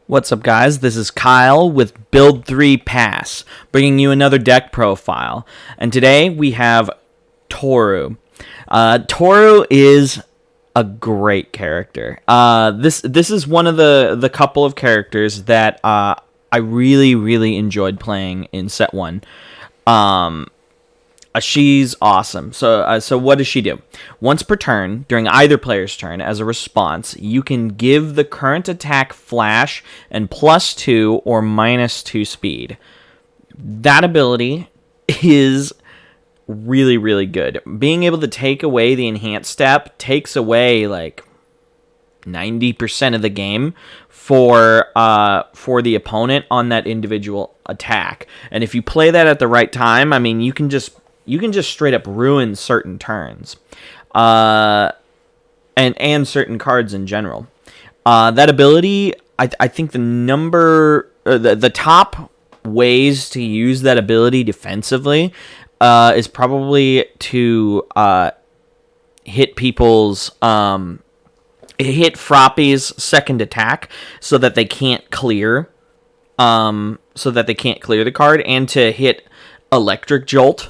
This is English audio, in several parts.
What's up, guys? This is Kyle with Build 3 Pass, bringing you another deck profile. And today we have Toru. Toru is a great character. This is one of the couple of characters that I really enjoyed playing in set 1. She's awesome. So what does she do? Once per turn, during either player's turn, as a response, you can give the current attack flash and +2 or -2 speed. That ability is really good. Being able to take away the enhanced step takes away like 90% of the game for the opponent on that individual attack. And if you play that at the right time, I mean, you can just straight up ruin certain turns, and certain cards in general. That ability, I think the top ways to use that ability defensively is probably to hit Froppy's second attack so that they can't clear the card, and to hit Electric Jolt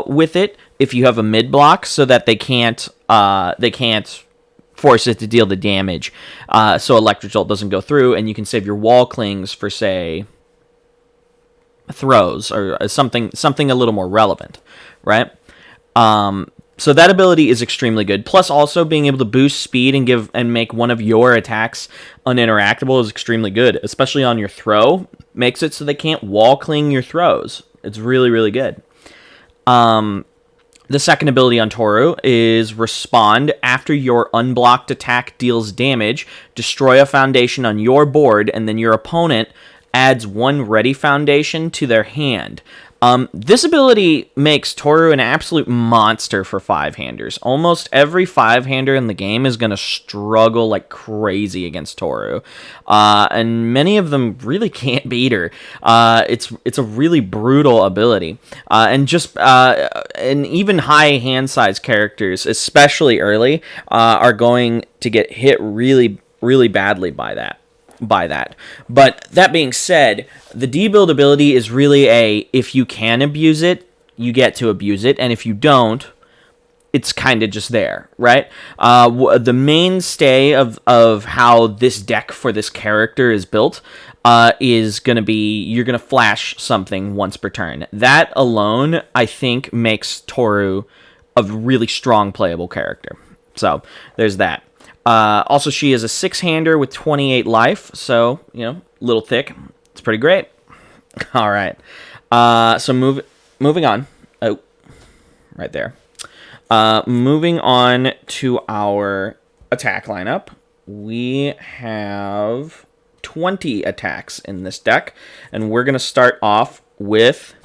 with it if you have a mid block, so that they can't force it to deal the damage, so Electric Jolt doesn't go through, and you can save your wall clings for, say, throws or something a little more relevant, right? So that ability is extremely good. Plus, also being able to boost speed and make one of your attacks uninteractable is extremely good, especially on your throw. Makes it so they can't wall cling your throws. It's really good. The second ability on Toru is Respond. After your unblocked attack deals damage, destroy a foundation on your board, and then your opponent adds one ready foundation to their hand. This ability makes Toru an absolute monster for 5-handers. Almost every 5-hander in the game is going to struggle like crazy against Toru. And many of them really can't beat her. It's a really brutal ability. And even high hand size characters, especially early, are going to get hit really badly by that. But that being said, the debuild ability is really if you can abuse it, you get to abuse it, and if you don't, it's kind of just there, right? The mainstay of how this deck for this character is built is going to be, you're going to flash something once per turn. That alone, I think, makes Toru a really strong playable character. So there's that. Also, she is a 6-hander with 28 life, so, a little thick. It's pretty great. All right. So moving on. Oh, right there. Moving on to our attack lineup. We have 20 attacks in this deck, and we're going to start off with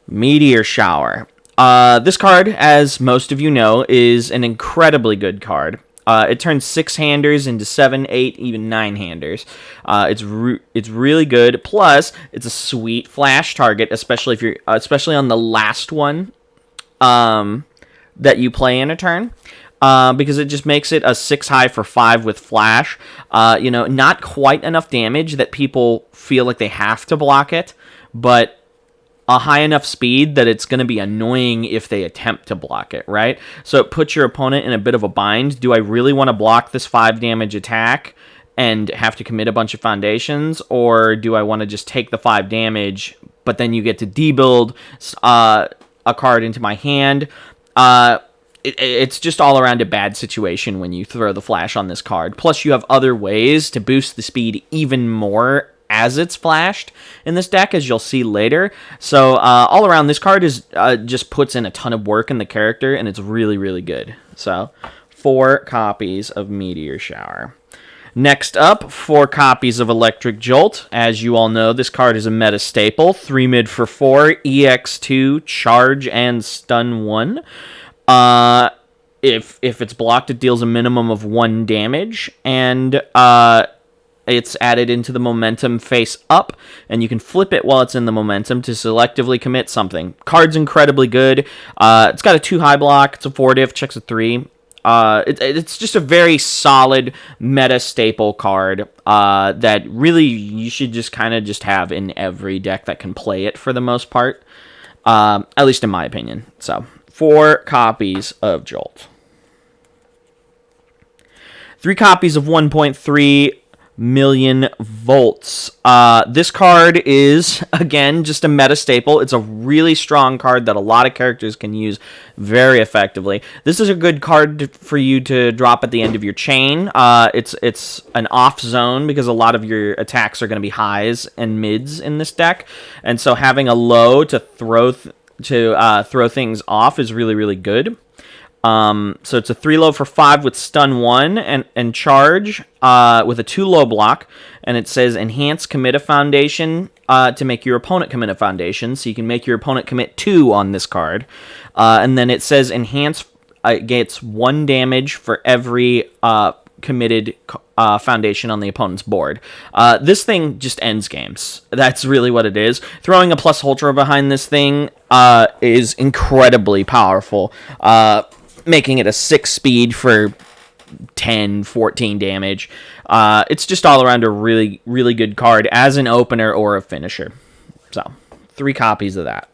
Meteor Shower. This card, as most of you know, is an incredibly good card. It turns 6-handers into 7, 8, even 9-handers. It's really good. Plus, it's a sweet flash target, especially on the last one that you play in a turn, because it just makes it a 6-high for 5 with flash. Not quite enough damage that people feel like they have to block it, but a high enough speed that it's going to be annoying if they attempt to block it, right? So it puts your opponent in a bit of a bind. Do I really want to block this 5 damage attack and have to commit a bunch of foundations, or do I want to just take the 5 damage, but then you get to debuild a card into my hand? It's just all around a bad situation when you throw the flash on this card. Plus, you have other ways to boost the speed even more as it's flashed in this deck, as you'll see later. So all around, this card is just puts in a ton of work in the character, and it's really good. So 4 copies of Meteor Shower. Next up, 4 copies of Electric Jolt. As you all know, this card is a meta staple. 3 mid for 4, EX2, charge, and stun 1. If it's blocked, it deals a minimum of 1 damage, and it's added into the momentum face up, and you can flip it while it's in the momentum to selectively commit something. Card's incredibly good. It's got a 2 high block. It's a 4 diff, checks a 3. It's just a very solid meta staple card that really you should just kind of just have in every deck that can play it for the most part, at least in my opinion. So 4 copies of Jolt. 3 copies of 1.3 million volts. This card is, again, just a meta staple. It's a really strong card that a lot of characters can use very effectively. This is a good card for you to drop at the end of your chain. It's an off zone because a lot of your attacks are going to be highs and mids in this deck, and so having a low to throw things off is really, really good. So it's a 3 low for 5 with stun 1 and charge with a 2 low block, and it says enhance commit a foundation to make your opponent commit a foundation, so you can make your opponent commit 2 on this card. And then it says enhance gets 1 damage for every committed foundation on the opponent's board. This thing just ends games. That's really what it is. Throwing a plus ultra behind this thing is incredibly powerful. Making it a 6 speed for 10, 14 damage. It's just all around a really, really good card as an opener or a finisher. So, 3 copies of that.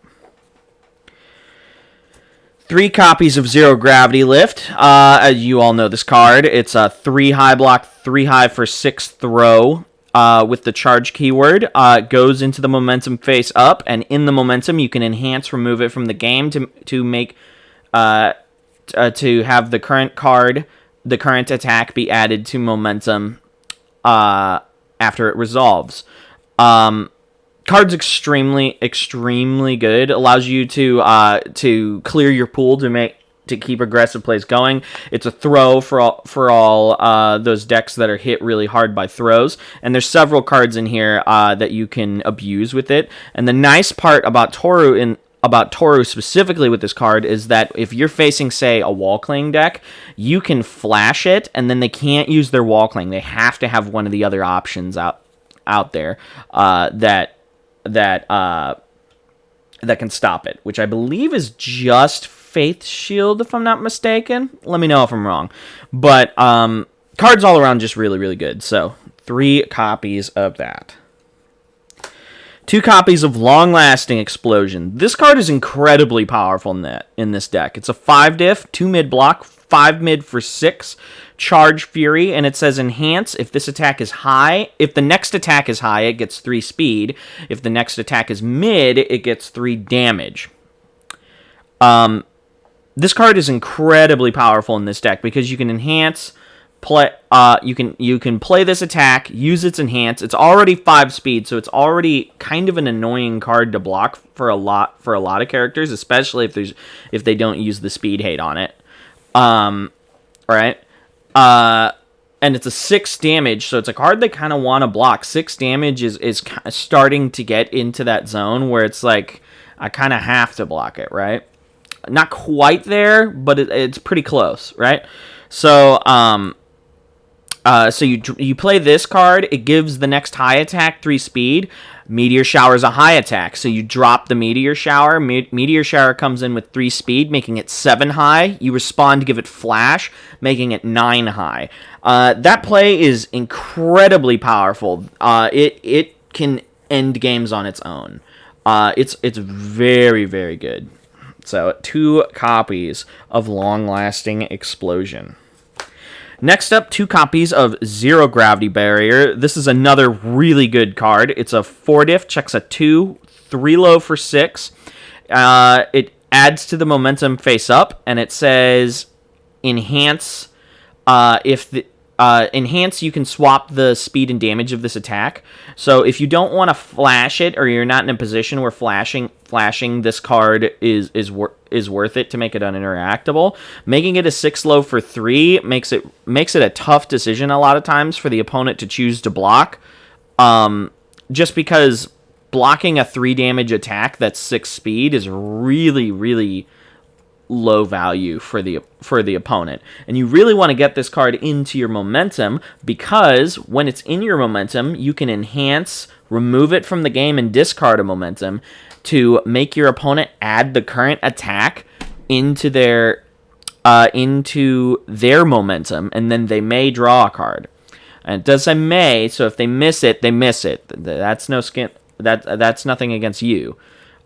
3 copies of Zero Gravity Lift. As you all know this card, it's a 3 high block, 3 high for 6 throw. With the charge keyword, it goes into the momentum face up, and in the momentum you can enhance, remove it from the game to make to have the current card, the current attack be added to momentum after it resolves. Card's extremely good. Allows you to clear your pool to keep aggressive plays going. It's a throw for all those decks that are hit really hard by throws. And there's several cards in here that you can abuse with it. And the nice part about Toru specifically with this card is that if you're facing, say, a wall cling deck, you can flash it, and then they can't use their wall cling. They have to have one of the other options out there that can stop it, which I believe is just Faith Shield, if I'm not mistaken. Let me know if I'm wrong. But cards all around just really, really good. So 3 copies of that. 2 copies of Long Lasting Explosion. This card is incredibly powerful in this deck. It's a 5 diff, 2 mid block, 5 mid for 6, charge fury, and it says enhance. If this attack is high, if the next attack is high, it gets 3 speed. If the next attack is mid, it gets 3 damage. This card is incredibly powerful in this deck because you can enhance, you can play this attack, use its enhance. It's already 5 speed, so it's already kind of an annoying card to block for a lot of characters, especially if they don't use the speed hate on it. Right? And it's a 6 damage, so it's a card they kind of want to block. 6 damage is starting to get into that zone where it's like I kind of have to block it, right? Not quite there, but it's pretty close, right? So so you play this card. It gives the next high attack 3 speed. Meteor Shower is a high attack, so you drop the Meteor Shower. Meteor Shower comes in with 3 speed, making it 7 high. You respond to give it Flash, making it 9 high. That play is incredibly powerful. It can end games on its own. It's very, very good. So 2 copies of Long Lasting Explosion. Next up, 2 copies of Zero Gravity Barrier. This is another really good card. It's a 4 diff, checks a 2, 3 low for 6. It adds to the momentum face up, and it says enhance. Enhance, you can swap the speed and damage of this attack. So if you don't want to flash it, or you're not in a position where flashing this card is worth it to make it uninteractable, making it a 6 low for 3 makes it a tough decision a lot of times for the opponent to choose to block. Just because blocking a 3 damage attack that's 6 speed is really, really low value for the opponent, and you really want to get this card into your momentum, because when it's in your momentum, you can enhance, remove it from the game, and discard a momentum to make your opponent add the current attack into their into their momentum, and then they may draw a card. And it does say may, so if they miss it, they miss it. That's no skin. That's nothing against you.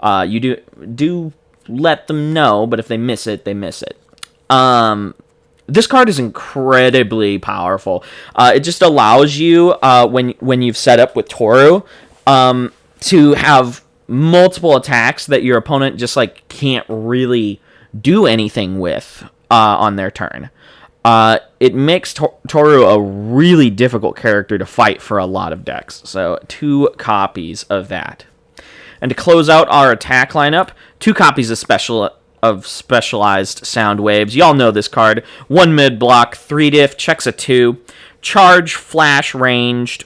You do let them know, but if they miss it, they miss it. This card is incredibly powerful. It just allows you, when you've set up with Toru, to have multiple attacks that your opponent just like can't really do anything with on their turn. It makes Toru a really difficult character to fight for a lot of decks. So 2 copies of that. And to close out our attack lineup, 2 copies of specialized sound waves. Y'all know this card. 1 mid block, 3 diff, checks a 2, charge, flash, ranged.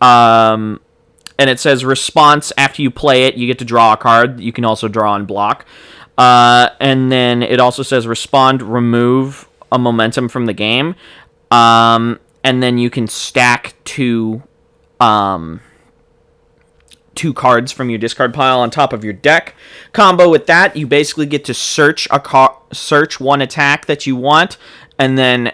And it says response after you play it, you get to draw a card. You can also draw on block. And then it also says respond, remove a momentum from the game. And then you can stack 2 cards from your discard pile on top of your deck. Combo with that, you basically get to search one attack that you want, and then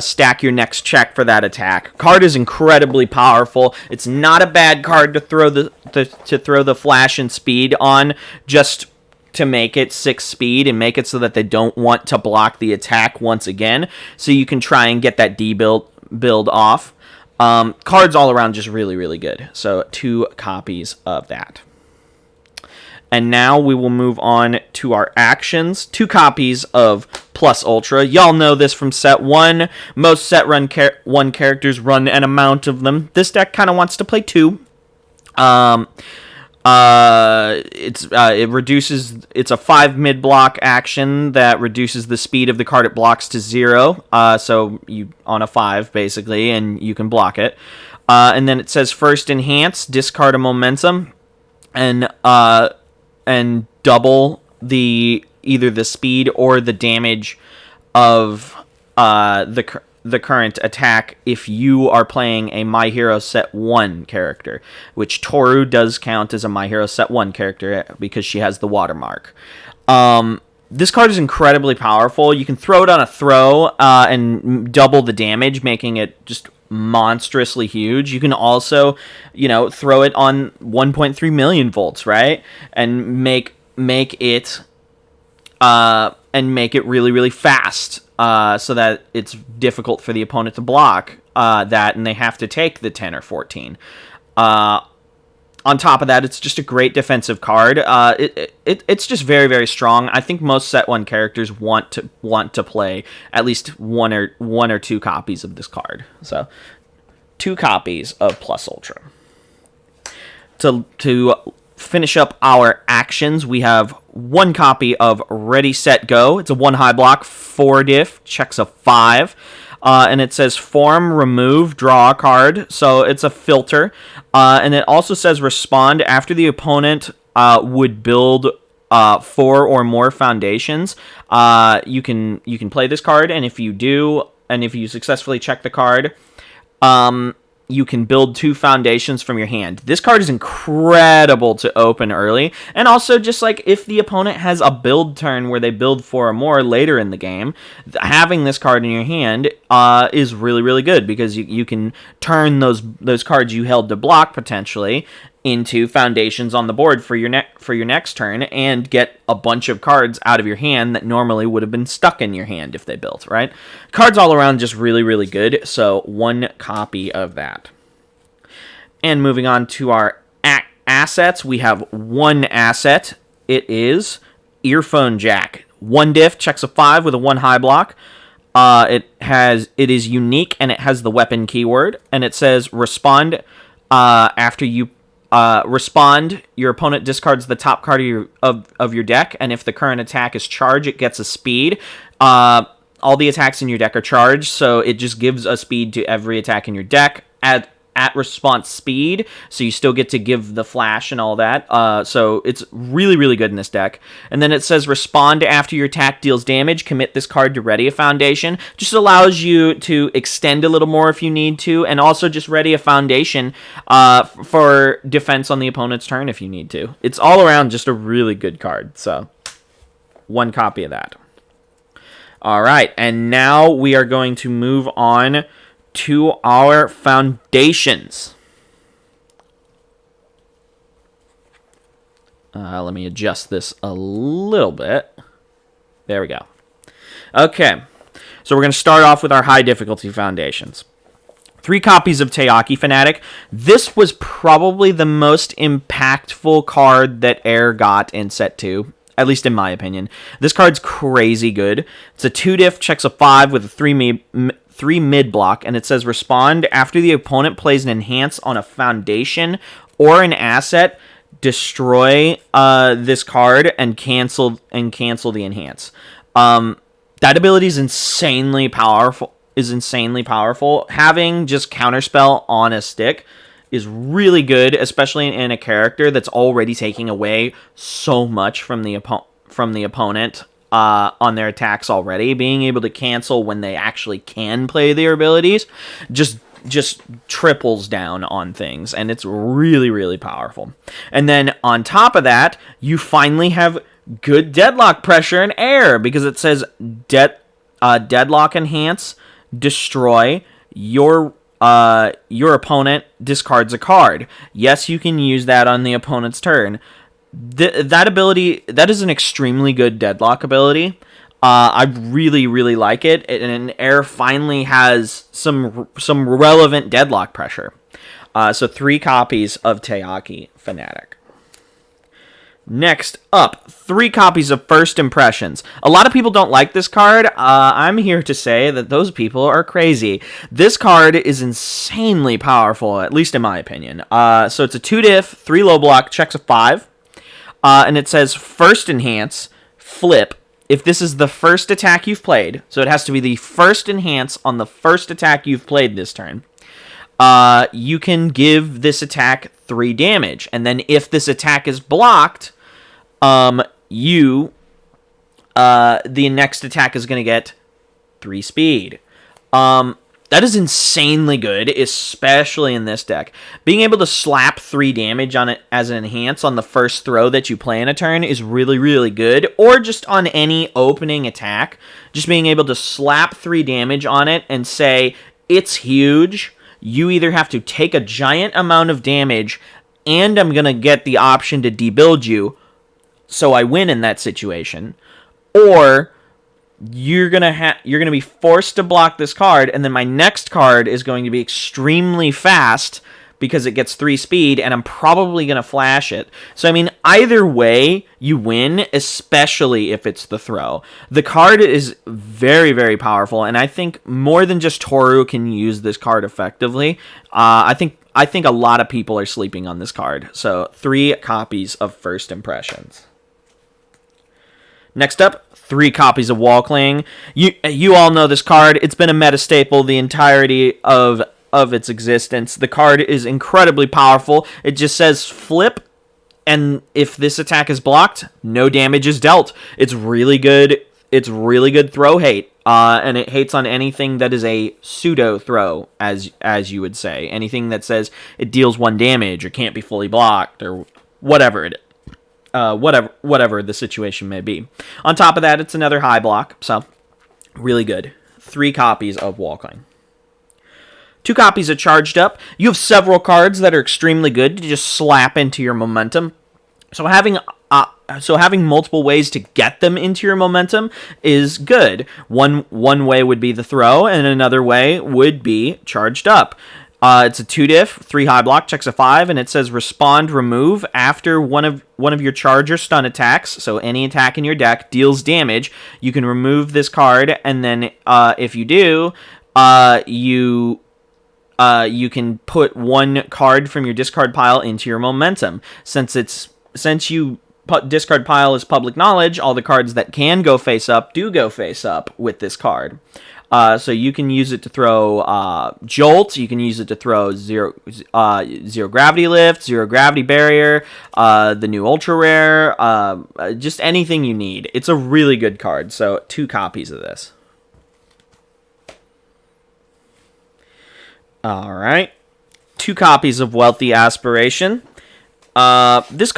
stack your next check for that attack. Card is incredibly powerful. It's not a bad card to throw the flash and speed on, just to make it 6 speed and make it so that they don't want to block the attack once again. So you can try and get that build off. Cards all around just really, really good. So 2 copies of that. And now we will move on to our actions. 2 copies of Plus Ultra. Y'all know this from set 1. Most set 1 characters run an amount of them. This deck kind of wants to play 2. It reduces. It's a 5 mid block action that reduces the speed of the card it blocks to 0. So you on a 5 basically, and you can block it. And then it says first enhance, discard a momentum, and double either the speed or the damage of the current attack if you are playing a My Hero Set 1 character, which Toru does count as a My Hero Set 1 character because she has the watermark. This card is incredibly powerful. You can throw it on a throw and double the damage, making it just monstrously huge. You can also, throw it on 1.3 million volts, right? And make it really, really fast. So that it's difficult for the opponent to block that, and they have to take the 10 or 14. On top of that, it's just a great defensive card. It's just very, very strong. I think most set 1 characters want to play at least one or 2 copies of this card. So 2 copies of Plus Ultra. To finish up our actions, we have 1 copy of Ready, Set, Go. It's a 1 high block, 4 diff, checks a 5. And it says form, remove, draw a card. So it's a filter. And it also says respond after the opponent would build 4 or more foundations. You can play this card, and if you do, and if you successfully check the card, you can build 2 foundations from your hand. This card is incredible to open early, and also just like if the opponent has a build turn where they build 4 or more later in the game, having this card in your hand is really, really good because you can turn those cards you held to block potentially into foundations on the board for your next turn, and get a bunch of cards out of your hand that normally would have been stuck in your hand if they built, right? Cards all around just really, really good, so 1 copy of that. And moving on to our assets, we have 1 asset. It is Earphone Jack. 1 diff, checks a 5 with a 1 high block. It is unique, and it has the weapon keyword, and it says respond after you respond, your opponent discards the top card of your deck, and if the current attack is charge, it gets a speed. All the attacks in your deck are charged, so it just gives a speed to every attack in your deck at response speed, so you still get to give the flash and all that. So it's really, really good in this deck. And then it says respond after your attack deals damage, commit this card to ready a foundation. Just allows you to extend a little more if you need to, and also just ready a foundation for defense on the opponent's turn if you need to. It's all around just a really good card, so 1 copy of that. All right, and now we are going to move on to our foundations. Let me adjust this a little bit. There we go. Okay, so we're going to start off with our high difficulty foundations. 3 copies of Teaki Fanatic. This was probably the most impactful card that Air got in Set 2. At least in my opinion. This card's crazy good. It's a 2-diff, checks a 5 with a 3 mid block, and it says respond after the opponent plays an enhance on a foundation or an asset. Destroy this card and cancel the enhance. That ability is insanely powerful. Having just counterspell on a stick is really good, especially in a character that's already taking away so much from the opponent on their attacks already. Being able to cancel when they actually can play their abilities just triples down on things, and it's really, really powerful. And then on top of that, you finally have good deadlock pressure in Air, because it says deadlock enhance, destroy, your opponent discards a card. Yes, you can use that on the opponent's turn. That ability, that is an extremely good deadlock ability. I really, really like it, and Air finally has some relevant deadlock pressure. So 3 copies of Teaki Fanatic. Next up, 3 copies of First Impressions. A lot of people don't like this card. I'm here to say that those people are crazy. This card is insanely powerful, at least in my opinion. So it's a 2-diff, 3 low block, checks a 5. And it says First Enhance, flip. If this is the first attack you've played, so it has to be the first enhance on the first attack you've played this turn, you can give this attack 3 damage. And then if this attack is blocked, the next attack is going to get 3 speed. That is insanely good, especially in this deck. Being able to slap 3 damage on it as an enhance on the first throw that you play in a turn is really, really good. Or just on any opening attack. Just being able to slap 3 damage on it and say, it's huge. You either have to take a giant amount of damage, and I'm going to get the option to debuild you, so I win in that situation. Or you're gonna be forced to block this card, and then my next card is going to be extremely fast because it gets 3 speed, and I'm probably gonna flash it. So I mean, either way, you win, especially if it's the throw. The card is very, very powerful, and I think more than just Toru can use this card effectively. I think a lot of people are sleeping on this card. So 3 copies of First Impressions. Next up, 3 copies of Wall Cling. You all know this card. It's been a meta staple the entirety of its existence. The card is incredibly powerful. It just says flip, and if this attack is blocked, no damage is dealt. It's really good. It's really good throw hate. And it hates on anything that is a pseudo throw, as you would say. Anything that says it deals 1 damage or can't be fully blocked or whatever it is. Whatever the situation may be. On top of that, it's another high block, so really good. 3 copies of Wall Cling. 2 copies of Charged Up. You have several cards that are extremely good to just slap into your momentum. So having multiple ways to get them into your momentum is good. One way would be the throw, and another way would be Charged Up. It's a 2-diff, 3 high block, checks a 5, and it says respond, remove after one of your charge or stun attacks. So any attack in your deck deals damage. You can remove this card, and then if you do, you can put 1 card from your discard pile into your momentum. Since discard pile is public knowledge, all the cards that can go face up do go face up with this card. So you can use it to throw Jolt, you can use it to throw Zero Gravity Lift, Zero Gravity Barrier, the new Ultra Rare, just anything you need. It's a really good card, so 2 copies of this. Alright, 2 copies of Wealthy Aspiration. This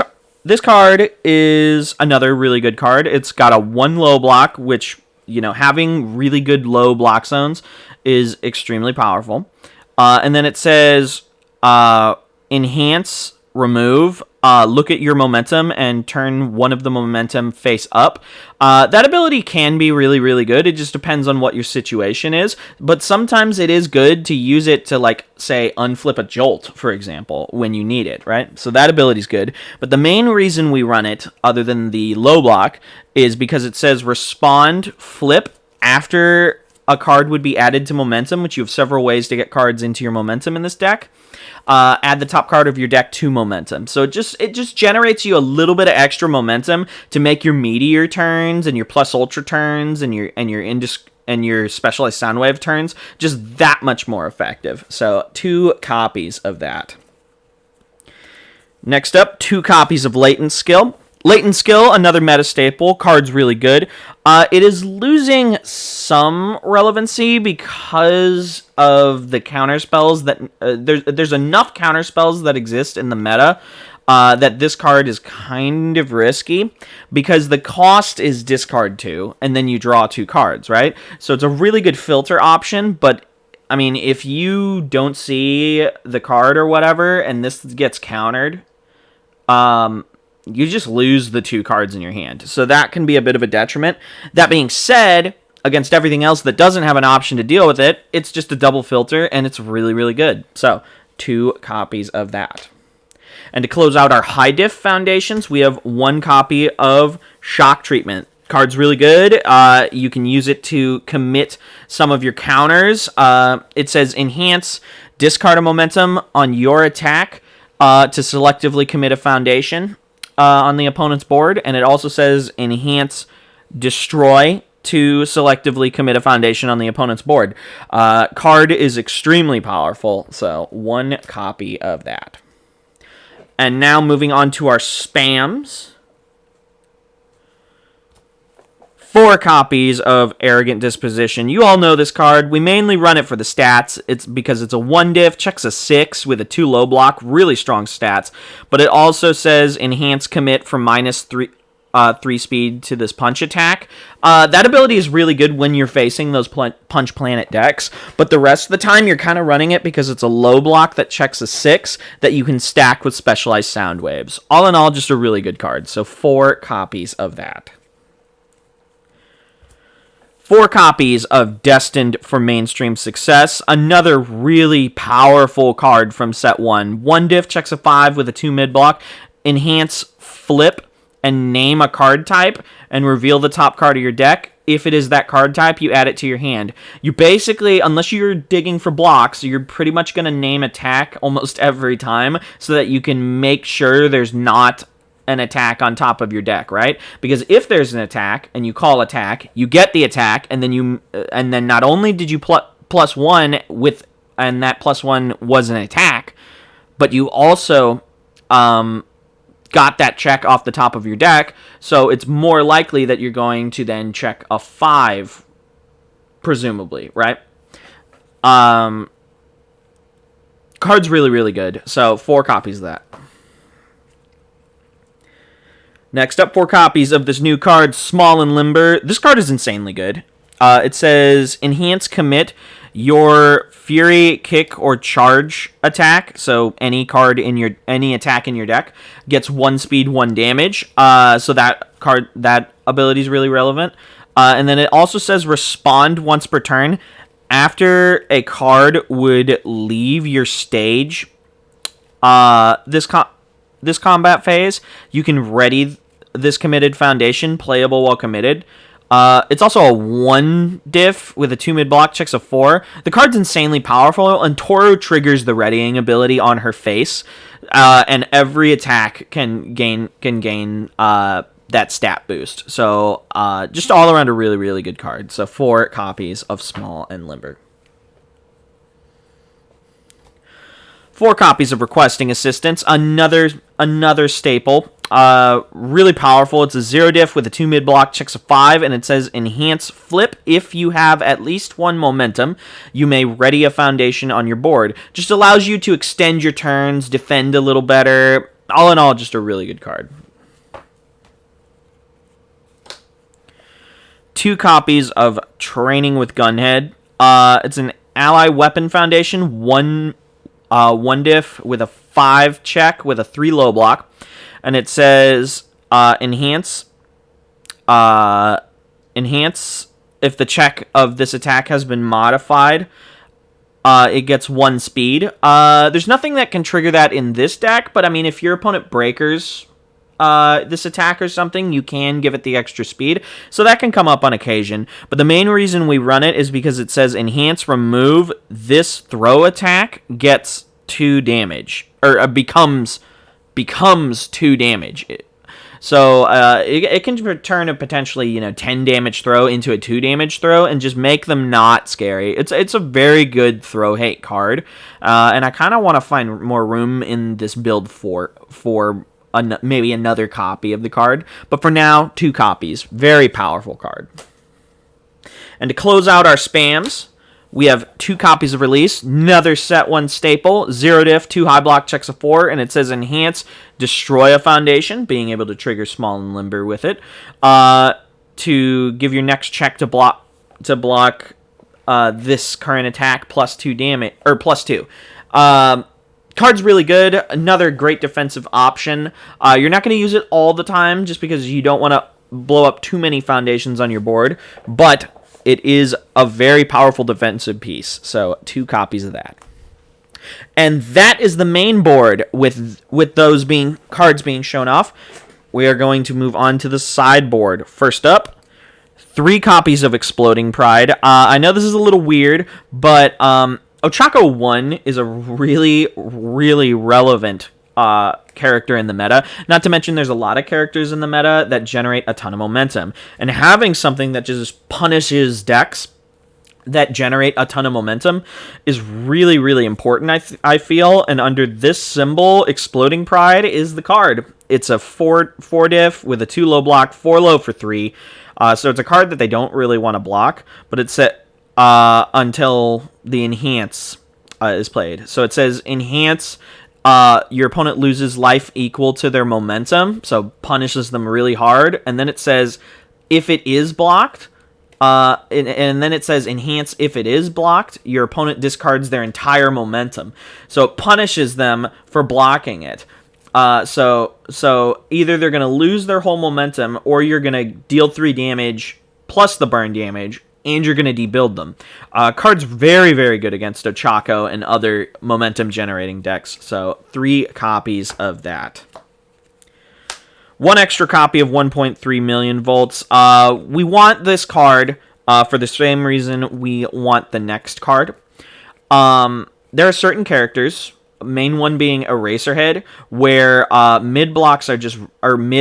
card is another really good card. It's got a 1 low block, which having really good low block zones is extremely powerful. And then it says enhance, remove, look at your momentum and turn one of the momentum face up. That ability can be really, really good. It just depends on what your situation is. But sometimes it is good to use it to, like, say, unflip a jolt, for example, when you need it, right? So that ability is good. But the main reason we run it, other than the low block, is because it says respond, flip, after a card would be added to momentum, which you have several ways to get cards into your momentum in this deck. Add the top card of your deck to momentum. So it just generates you a little bit of extra momentum to make your meteor turns and your plus ultra turns and your specialized sound wave turns just that much more effective. So 2 copies of that. Next up, 2 copies of Latent Skill. Latent Skill, another meta staple. Card's really good. It is losing some relevancy because of the counterspells that there's enough counterspells that exist in the meta that this card is kind of risky because the cost is discard 2 and then you draw 2 cards, right? So it's a really good filter option, but I mean, if you don't see the card or whatever and this gets countered, you just lose the 2 cards in your hand. So that can be a bit of a detriment. That being said, against everything else that doesn't have an option to deal with it, it's just a double filter, and it's really, really good. So 2 copies of that. And to close out our high diff foundations, we have 1 copy of Shock Treatment. Card's really good. You can use it to commit some of your counters. It says enhance, discard a momentum on your attack to selectively commit a foundation on the opponent's board, and it also says enhance, destroy to selectively commit a foundation on the opponent's board. Card is extremely powerful, so 1 copy of that. And now moving on to our spams. 4 copies of Arrogant Disposition. You all know this card. We mainly run it for the stats. It's because it's a 1 diff, checks a 6 with a 2 low block, really strong stats. But it also says enhance commit for -3 speed to this punch attack. That ability is really good when you're facing those punch planet decks, but the rest of the time you're kind of running it because it's a low block that checks a 6 that you can stack with specialized sound waves. All in all, just a really good card. So 4 copies of that. 4 copies of Destined for Mainstream Success. Another really powerful card from set 1. 1 diff, checks a 5 with a 2 mid block. Enhance, flip, and name a card type, and reveal the top card of your deck. If it is that card type, you add it to your hand. You basically, unless you're digging for blocks, you're pretty much going to name attack almost every time so that you can make sure there's not an attack on top of your deck, right? Because if there's an attack and you call attack, you get the attack, and then not only did you plus 1 with, and that +1 was an attack, but you also got that check off the top of your deck, so it's more likely that you're going to then check a 5, presumably, right? Card's really, really good, so 4 copies of that. Next up, 4 copies of this new card, Small and Limber. This card is insanely good. It says, enhance commit your Fury, Kick, or Charge attack. So any attack in your deck gets 1 speed, 1 damage. So that ability is really relevant. And then it also says respond once per turn. After a card would leave your stage, this combat phase, you can ready this committed foundation, playable while committed. It's also a 1 diff with a 2 mid block, checks a 4. The card's insanely powerful, and Toru triggers the readying ability on her face, and every attack can gain that stat boost. So just all around a really, really good card. So 4 copies of Small and Limber. 4 copies of Requesting Assistance, another staple. Really powerful. It's a 0 diff with a 2 mid block, checks a 5, and it says enhance flip. If you have at least 1 momentum, you may ready a foundation on your board. Just allows you to extend your turns, defend a little better. All in all, just a really good card. 2 copies of Training with Gunhead. It's an ally weapon foundation, one diff with a 5 check with a 3 low block, and it says enhance if the check of this attack has been modified. It gets 1 speed. There's nothing that can trigger that in this deck, but I mean, if your opponent breakers this attack or something, you can give it the extra speed. So that can come up on occasion. But the main reason we run it is because it says enhance remove. This throw attack gets 2 damage, or becomes 2 damage. So it can turn a potentially 10 damage throw into a 2 damage throw and just make them not scary. It's a very good throw hate card, and I kind of want to find more room in this build for maybe another copy of the card. But for now, 2 copies. Very powerful card. And to close out our spams, we have 2 copies of Release, another set 1 staple, 0 diff, 2 high block, checks a 4, and it says enhance, destroy a foundation, being able to trigger small and limber with it, to give your next check to block this current attack plus 2 damage, or plus 2. Card's really good. Another great defensive option. You're not going to use it all the time just because you don't want to blow up too many foundations on your board, but it is a very powerful defensive piece. So 2 copies of that. And that is the main board with those cards being shown off. We are going to move on to the sideboard. First up, 3 copies of Exploding Pride. I know this is a little weird, but Ochako 1 is a really, really relevant character in the meta. Not to mention there's a lot of characters in the meta that generate a ton of momentum. And having something that just punishes decks that generate a ton of momentum is really, really important, I feel. And under this symbol, Exploding Pride is the card. It's a 4 diff with a 2 low block, 4 low for 3. So it's a card that they don't really want to block, but it's set until the enhance is played. So it says enhance, your opponent loses life equal to their momentum, so punishes them really hard. And then it says if it is blocked, and then it says enhance if it is blocked, your opponent discards their entire momentum. So it punishes them for blocking it. So either they're going to lose their whole momentum, or you're going to deal 3 damage plus the burn damage, and you're going to debuild them. Card's very, very good against Ochako and other momentum-generating decks, so 3 copies of that. 1 extra copy of 1.3 million volts. We want this card for the same reason we want the next card. There are certain characters, main one being Eraserhead, where mid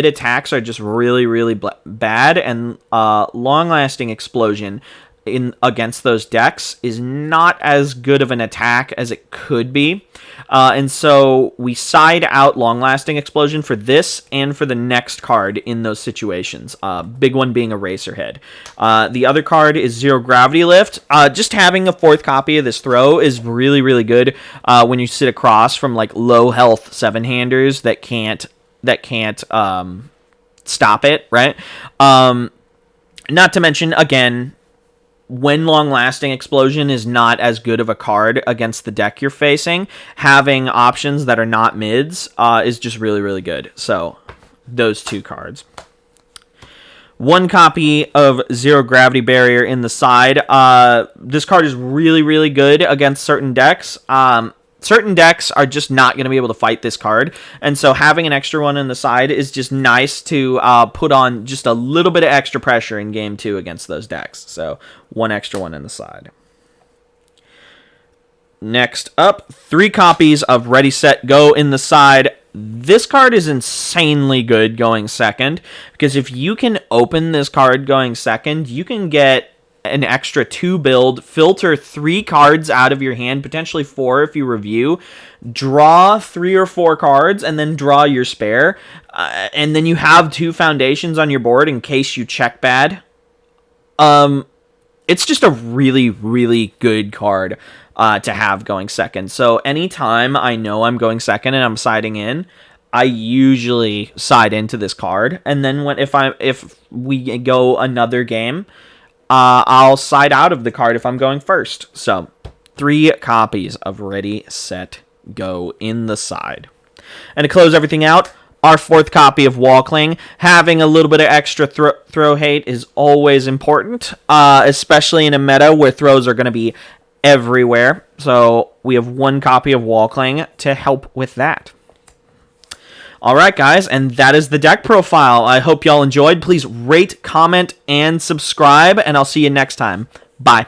attacks are just really, really bad, and long-lasting explosion against those decks is not as good of an attack as it could be. And so we side out long-lasting explosion for this and for the next card in those situations. Big one being Eraserhead. The other card is Zero Gravity Lift. Just having a 4th copy of this throw is really, really good when you sit across from like low health 7-handers that can't stop it, right? Not to mention, again, when long-lasting explosion is not as good of a card against the deck you're facing, having options that are not mids is just really, really good. So those 2 cards. 1 copy of Zero Gravity Barrier in the side. This card is really, really good against certain decks. Certain decks are just not going to be able to fight this card, and so having an extra one on the side is just nice to put on just a little bit of extra pressure in Game 2 against those decks. So 1 extra one in the side. Next up, 3 copies of Ready, Set, Go in the side. This card is insanely good going second, because if you can open this card going second, you can get an extra 2 build, filter 3 cards out of your hand, potentially 4 if you review, draw 3 or 4 cards, and then draw your spare, and then you have 2 foundations on your board in case you check bad. It's just a really, really good card to have going second. So anytime I know I'm going second and I'm siding in, I usually side into this card, and then if we go another game, I'll side out of the card if I'm going first. So 3 copies of Ready, Set, Go in the side. And to close everything out, our 4th copy of Walkling. Having a little bit of extra throw hate is always important, especially in a meta where throws are going to be everywhere. So we have 1 copy of Walkling to help with that. Alright guys, and that is the deck profile. I hope y'all enjoyed. Please rate, comment, and subscribe, and I'll see you next time. Bye.